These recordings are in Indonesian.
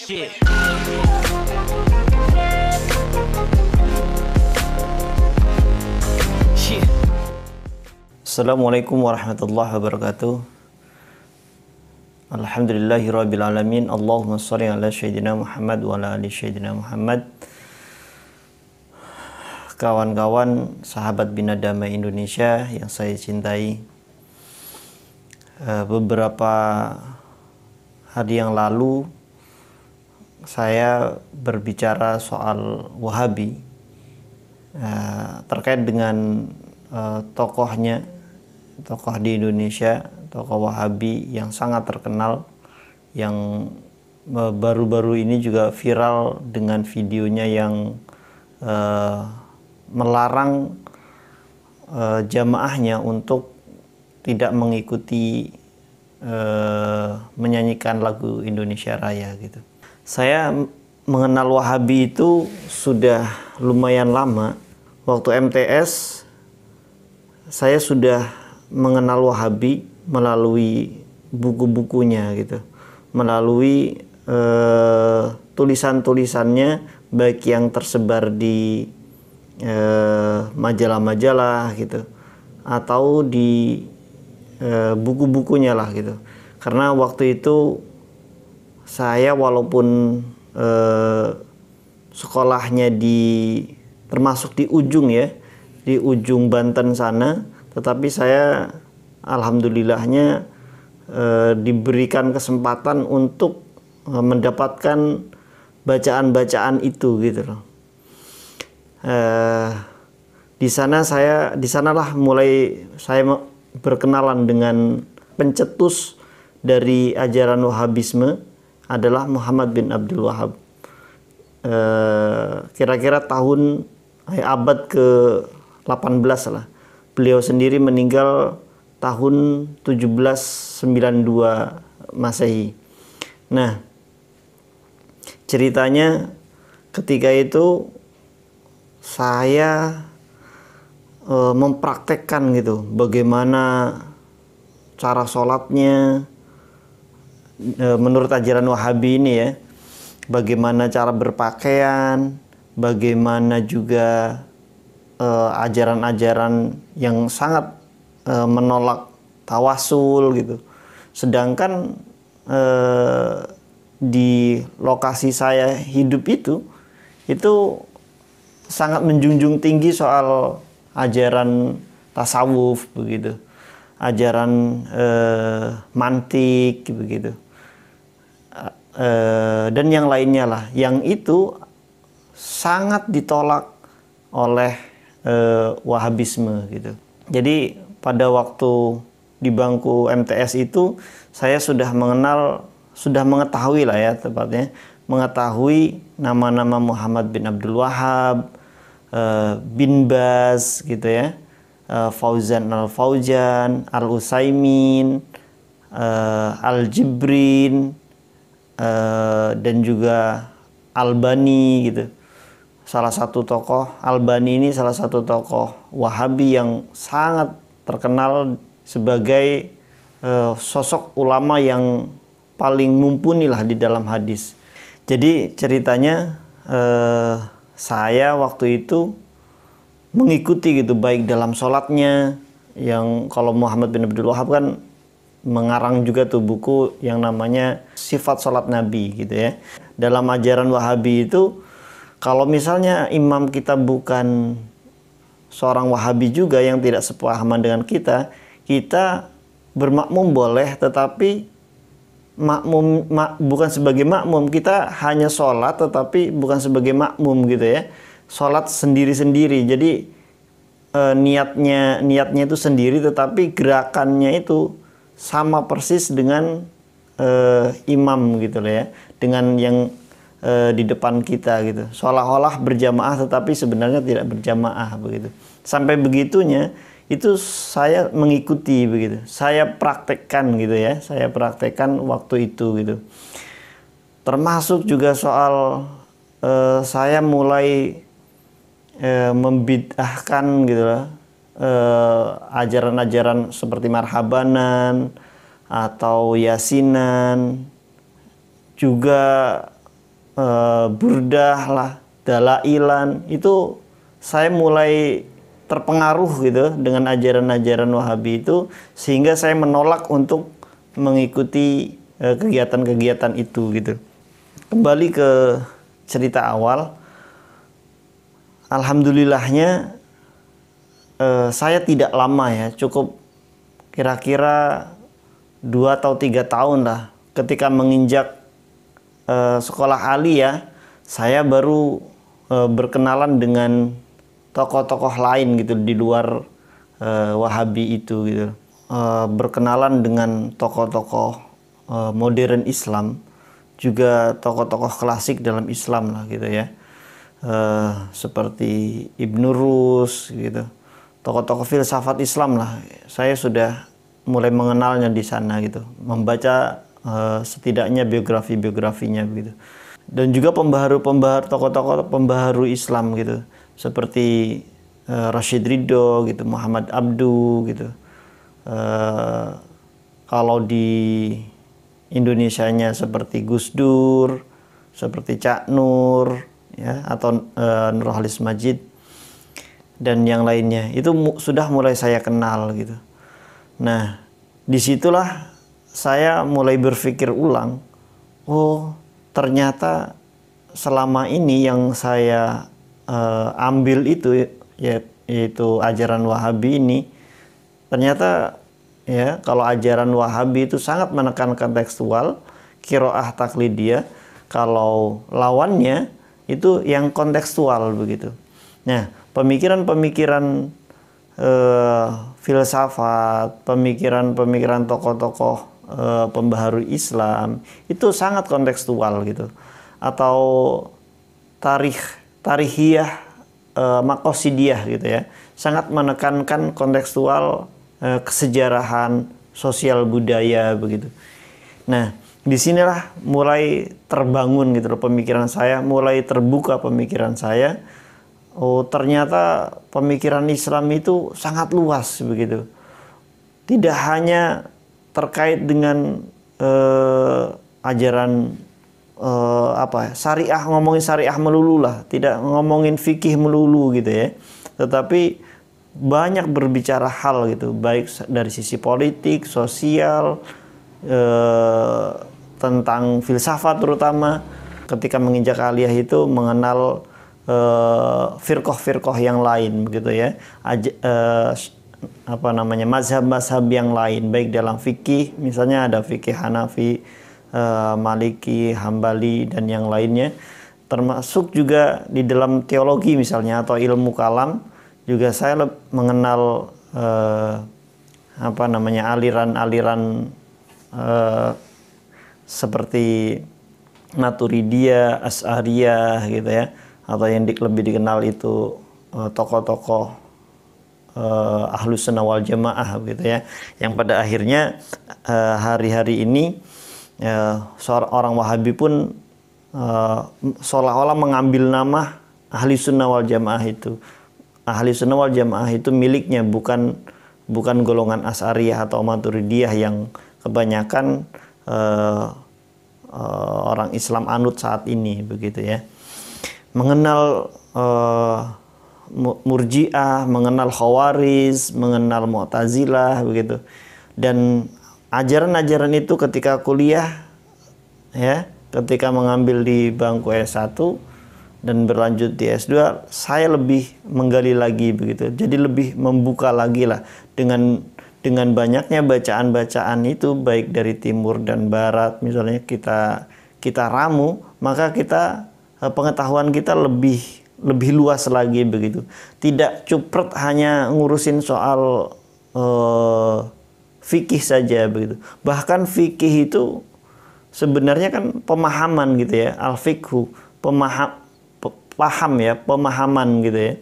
Shit. Shit. Assalamualaikum warahmatullahi wabarakatuh. Alhamdulillahirabbil alamin. Allahumma shalli ala sayyidina Muhammad wa ala ali sayyidina Muhammad. Kawan-kawan sahabat Bina Damai Indonesia yang saya cintai, beberapa hari yang lalu saya berbicara soal Wahabi, terkait dengan tokoh di Indonesia, tokoh Wahabi yang sangat terkenal, yang baru-baru ini juga viral dengan videonya yang melarang jamaahnya untuk tidak mengikuti menyanyikan lagu Indonesia Raya gitu. Saya mengenal Wahabi itu sudah lumayan lama. Waktu MTS saya sudah mengenal Wahabi melalui buku-bukunya gitu, melalui tulisan-tulisannya, baik yang tersebar di majalah-majalah gitu, atau di buku-bukunya lah gitu. Karena waktu itu saya walaupun sekolahnya termasuk di ujung ya, di ujung Banten sana, tetapi saya alhamdulillahnya diberikan kesempatan untuk mendapatkan bacaan-bacaan itu gitu loh. Di sanalah mulai saya berkenalan dengan pencetus dari ajaran Wahabisme adalah Muhammad bin Abdul Wahab. Kira-kira abad ke-18 lah. Beliau sendiri meninggal tahun 1792 Masehi. Nah, ceritanya ketika itu saya mempraktekkan gitu bagaimana cara sholatnya menurut ajaran Wahabi ini ya, bagaimana cara berpakaian, bagaimana juga ajaran-ajaran yang sangat menolak tawasul gitu. Sedangkan di lokasi saya hidup itu sangat menjunjung tinggi soal ajaran tasawuf begitu, ajaran mantik begitu, dan yang lainnya lah, yang itu sangat ditolak oleh Wahabisme gitu. Jadi pada waktu di bangku MTS itu saya sudah mengetahui lah ya, tepatnya mengetahui nama-nama Muhammad bin Abdul Wahab, bin Baz gitu ya, Fauzan Al-Fauzan, Al-Utsaimin, Al-Jibrin, dan juga Albani gitu. Albani ini salah satu tokoh Wahabi yang sangat terkenal sebagai sosok ulama yang paling mumpuni lah di dalam hadis. Jadi ceritanya saya waktu itu mengikuti gitu, baik dalam sholatnya, yang kalau Muhammad bin Abdul Wahab kan mengarang juga tuh buku yang namanya Sifat Sholat Nabi gitu ya. Dalam ajaran Wahabi itu, kalau misalnya imam kita bukan seorang Wahabi juga yang tidak sepahaman dengan kita bermakmum boleh, tetapi bukan sebagai makmum. Kita hanya sholat tetapi bukan sebagai makmum gitu ya. Sholat sendiri-sendiri. Jadi niatnya itu sendiri, tetapi gerakannya itu sama persis dengan imam gitu loh ya, dengan yang di depan kita gitu. Seolah-olah berjamaah tetapi sebenarnya tidak berjamaah begitu. Sampai begitunya itu saya mengikuti begitu. Saya praktekkan gitu ya. Saya praktekkan waktu itu gitu. Termasuk juga soal saya mulai membid'ahkan gitu loh, ajaran-ajaran seperti marhabanan atau yasinan, juga burdah lah, dalailan, itu saya mulai terpengaruh gitu dengan ajaran-ajaran Wahabi itu, sehingga saya menolak untuk mengikuti kegiatan-kegiatan itu gitu. Kembali ke cerita awal, alhamdulillahnya saya tidak lama ya, cukup kira-kira 2 atau 3 tahun lah, ketika menginjak sekolah aliyah, saya baru berkenalan dengan tokoh-tokoh lain gitu di luar Wahabi itu gitu. Berkenalan dengan tokoh-tokoh modern Islam, juga tokoh-tokoh klasik dalam Islam lah gitu ya. Seperti Ibnu Rus gitu. Tokoh-tokoh filsafat Islam lah. Saya sudah mulai mengenalnya di sana gitu. Membaca setidaknya biografi-biografinya begitu. Dan juga tokoh-tokoh pembaharu Islam gitu, seperti Rashid Ridho gitu, Muhammad Abduh gitu. Kalau di Indonesianya seperti Gus Dur, seperti Cak Nur ya, atau Nurholis Majid dan yang lainnya, itu sudah mulai saya kenal gitu. Nah, disitulah saya mulai berpikir ulang, oh ternyata selama ini yang saya ambil itu, yaitu ajaran Wahabi ini, ternyata ya, kalau ajaran Wahabi itu sangat menekankan tekstual, qiraah taklidiyah, kalau lawannya itu yang kontekstual begitu. Nah, pemikiran-pemikiran filsafat, pemikiran-pemikiran tokoh-tokoh pembaharu Islam itu sangat kontekstual gitu, atau tarihiyah, makosidiyah gitu ya, sangat menekankan kontekstual, kesejarahan, sosial budaya begitu. Nah, disinilah mulai terbangun gitu loh pemikiran saya, mulai terbuka pemikiran saya. Oh, ternyata pemikiran Islam itu sangat luas begitu. Tidak hanya terkait dengan ajaran syariah, ngomongin syariah melulu lah, tidak ngomongin fikih melulu gitu ya, tetapi banyak berbicara hal gitu, baik dari sisi politik, sosial, tentang filsafat terutama. Ketika menginjak aliyah itu mengenal firqah-firqah yang lain begitu ya, mazhab-mazhab yang lain, baik dalam fikih, misalnya ada fikih Hanafi, Maliki, Hambali dan yang lainnya, termasuk juga di dalam teologi misalnya atau ilmu kalam juga saya mengenal aliran-aliran seperti Maturidiyah, Asy'ariyah gitu ya, atau yang lebih dikenal itu tokoh-tokoh Ahlus Sunnah wal Jamaah gitu ya, yang pada akhirnya hari-hari ini seorang orang Wahabi pun seolah-olah mengambil nama Ahli Sunnah wal Jamaah itu. Ahli Sunnah wal Jamaah itu miliknya, bukan golongan Asy'ariyah atau Maturidiyah yang kebanyakan orang Islam anut saat ini begitu ya. Mengenal Murji'ah, mengenal Khawarij, mengenal Mu'tazilah begitu. Dan ajaran-ajaran itu ketika kuliah ya, ketika mengambil di bangku S1 dan berlanjut di S2, saya lebih menggali lagi begitu. Jadi lebih membuka lagi lah dengan banyaknya bacaan-bacaan itu, baik dari timur dan barat misalnya kita ramu, maka kita pengetahuan kita lebih luas lagi begitu. Tidak cupret hanya ngurusin soal fikih saja begitu. Bahkan fikih itu sebenarnya kan pemahaman gitu ya, al-fiqhu, pemahaman gitu ya.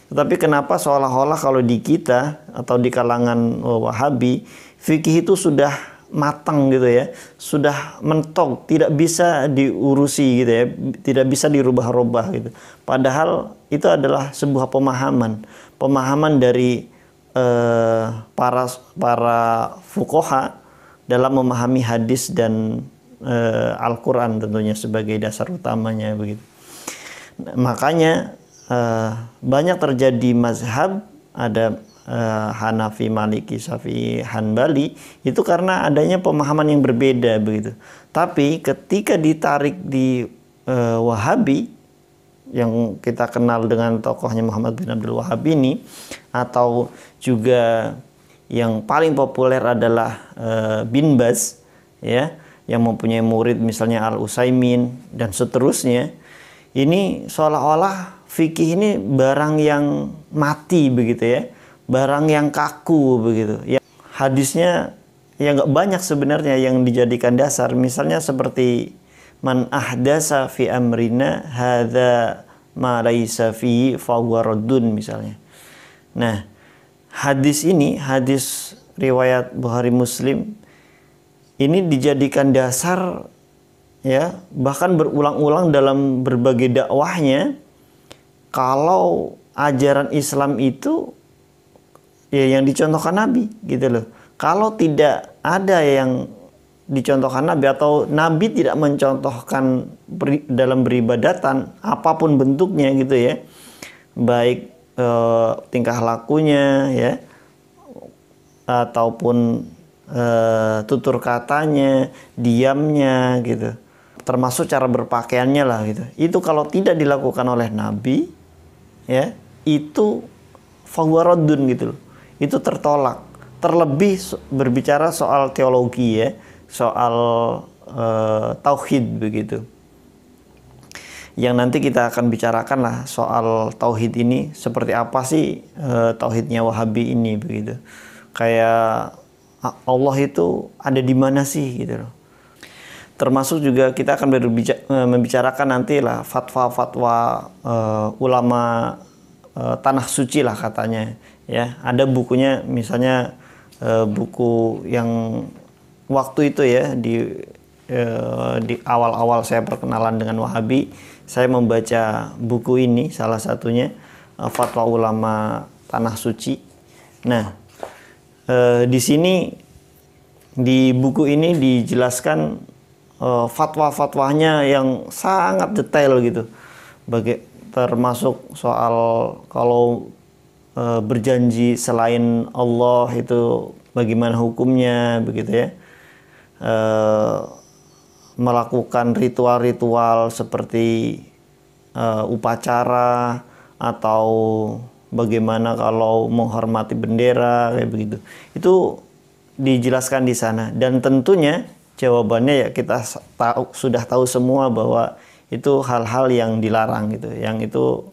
Tetapi kenapa seolah-olah kalau di kita atau di kalangan Wahabi, fikih itu sudah matang gitu ya, sudah mentok, tidak bisa diurusi gitu ya, tidak bisa dirubah-rubah gitu. Padahal itu adalah sebuah pemahaman dari para fuqaha dalam memahami hadis dan Al-Quran tentunya sebagai dasar utamanya begitu. Nah, makanya banyak terjadi mazhab, ada Hanafi, Maliki, Syafi'i, Hanbali, itu karena adanya pemahaman yang berbeda begitu. Tapi ketika ditarik di Wahabi, yang kita kenal dengan tokohnya Muhammad bin Abdul Wahhab ini, atau juga yang paling populer adalah Bin Baz, ya, yang mempunyai murid misalnya Al-Utsaimin dan seterusnya. Ini seolah-olah fikih ini barang yang mati begitu ya, barang yang kaku begitu. Ya, hadisnya ya nggak banyak sebenarnya yang dijadikan dasar. Misalnya seperti man ahdasa fi amrina hadza ma laisa fi fahuwa raddun misalnya. Nah, hadis ini, hadis riwayat Bukhari Muslim ini dijadikan dasar ya, bahkan berulang-ulang dalam berbagai dakwahnya, kalau ajaran Islam itu ya yang dicontohkan Nabi gitu loh. Kalau tidak ada yang dicontohkan Nabi, atau Nabi tidak mencontohkan dalam beribadatan apapun bentuknya gitu ya, baik tingkah lakunya ya, ataupun tutur katanya, diamnya gitu, termasuk cara berpakaiannya lah gitu. Itu kalau tidak dilakukan oleh Nabi ya, itu fahuwa raddun gitu loh, itu tertolak. Terlebih berbicara soal teologi ya, soal tauhid begitu, yang nanti kita akan bicarakan lah soal tauhid ini, seperti apa sih tauhidnya Wahabi ini begitu. Kayak Allah itu ada di mana sih gitu loh. Termasuk juga kita akan membicarakan nanti lah fatwa-fatwa ulama tanah suci lah katanya ya. Ada bukunya misalnya buku yang waktu itu ya, di awal-awal saya perkenalan dengan Wahabi, saya membaca buku ini, salah satunya Fatwa Ulama Tanah Suci. Nah, di sini di buku ini dijelaskan fatwa-fatwanya yang sangat detail gitu, termasuk soal kalau berjanji selain Allah itu bagaimana hukumnya begitu ya. Melakukan ritual-ritual seperti upacara, atau bagaimana kalau menghormati bendera kayak begitu. Itu dijelaskan di sana, dan tentunya jawabannya ya kita sudah tahu semua bahwa itu hal-hal yang dilarang gitu, yang itu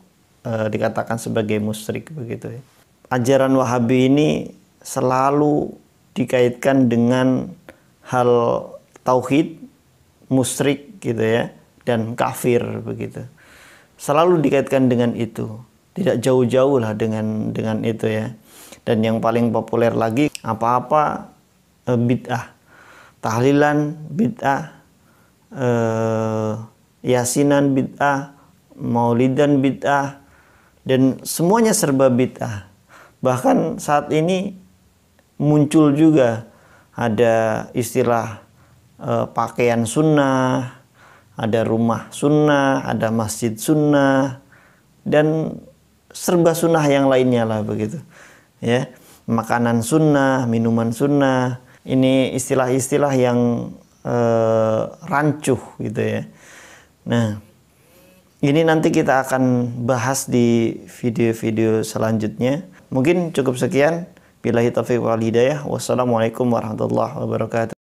dikatakan sebagai musyrik begitu ya. Ajaran Wahabi ini selalu dikaitkan dengan hal tauhid, musyrik gitu ya, dan kafir begitu. Selalu dikaitkan dengan itu, tidak jauh-jauh lah dengan itu ya. Dan yang paling populer lagi, apa-apa bid'ah, tahlilan bid'ah, yasinan bid'ah, maulidan bid'ah, dan semuanya serba bid'ah. Bahkan saat ini muncul juga ada istilah pakaian sunnah, ada rumah sunnah, ada masjid sunnah, dan serba sunnah yang lainnya lah begitu ya. Makanan sunnah, minuman sunnah, ini istilah-istilah yang rancuh gitu ya. Nah, ini nanti kita akan bahas di video-video selanjutnya. Mungkin cukup sekian. Billahi taufiq wal hidayah. Wassalamualaikum warahmatullahi wabarakatuh.